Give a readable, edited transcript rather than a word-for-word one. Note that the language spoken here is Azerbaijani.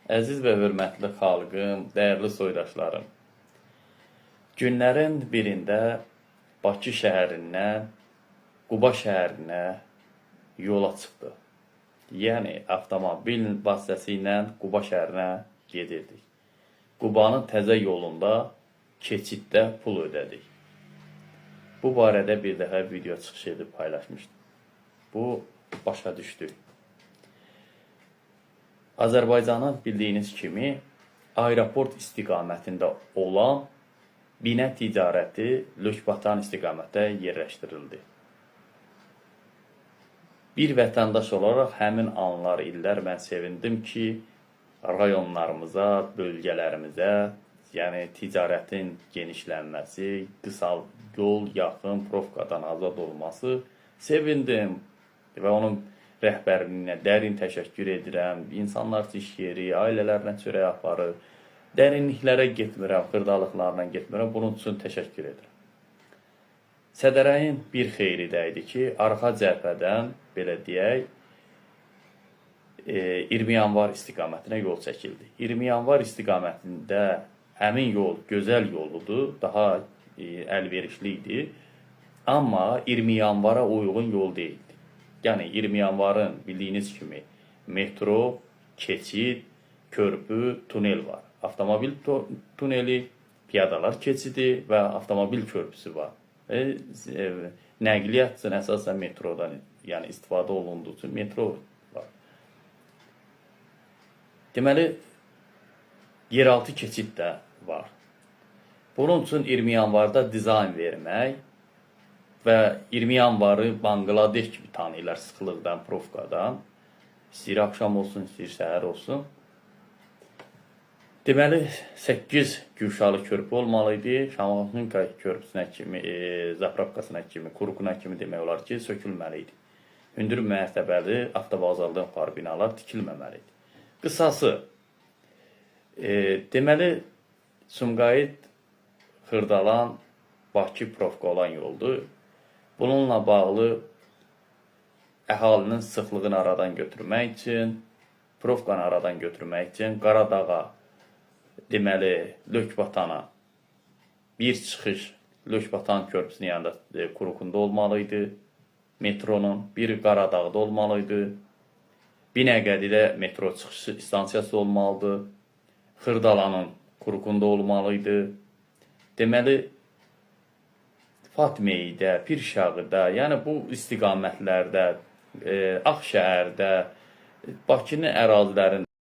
Əziz və hörmətli xalqım, dəyərli soydaşlarım. Günlərin birində Bakı şəhərindən Quba şəhərinə yola çıxdı. Yəni, avtomobil vasitəsilə Quba şəhərinə gedirdik. Qubanın təzə yolunda keçiddə pul ödədik. Bu barədə bir dəfə video çıxış edib paylaşmışdım. Bu başa düşdü. Azərbaycanın bildiyiniz kimi aeroport istiqamətində olan binə ticarəti Lökbatan istiqamətdə yerləşdirildi. Bir vətəndaş olaraq həmin anlar, illər mən sevindim ki, rayonlarımıza, bölgələrimizə, yəni ticarətin genişlənməsi, qısa yol, yaxın, profkadan azad olması sevindim və onun rəhbərliyinə dərin təşəkkür edirəm. İnsanlar iş yeri, ailələrlə çörək aparır. Dərinliklərə getmirəm, xırdalıqlarla getmirəm. Bunun üçün təşəkkür edirəm. Sədərəyin bir xeyri də idi ki, arxa cəbhədən, belə deyək, 20 yanvar istiqamətinə yol çəkildi. 20 yanvar istiqamətində həmin yol gözəl yoludur, daha əlverişli idi. Amma 20 yanvara uyğun yol deyildi. Yəni 20 yanvarın bildiyiniz kimi metro, keçid, körpü, tunel var. Avtomobil tuneli, piyadalar keçidi və avtomobil körpüsü var. Nəqliyyat üçün əsasən metrodan yəni istifadə olunduğu üçün metro var. Deməli, yeraltı keçid də var. Bunun üçün 20 yanvarda dizayn vermək və 20 yanvarı Bangladeş kimi tanıyırlar sıxılıqdan, profkadan. İstəyir axşam olsun, istəyir səhər olsun. Deməli, 8 Güşalı körpü olmalıydı. Şamaxınka körpüsünə kimi, Zapravkasına kimi, Kurukuna kimi demək olar ki, sökülməliydi. Hündür mərtəbəli avtovağzaldan yuxarı binalar tikilməməlidir. Qısası, deməli, Sumqayıt, Xırdalan, Bakı profka olan yoldur. Bununla bağlı əhalinin sıxlığını aradan götürmək üçün, profkanı aradan götürmək üçün Qaradağa, deməli, Lökbatana bir çıxış Lökbatan körpüsünün yanında Kurukunda olmalıydı. Metronun biri Qaradağda olmalıydı. Binəqədidə metro çıxışı istansiyası olmalıdır. Xırdalanın Kurukunda olmalıydı. Deməli, Fatmeydə, Pirşağıda, yəni bu istiqamətlərdə, Ağşəhərdə, Bakının ərazilərində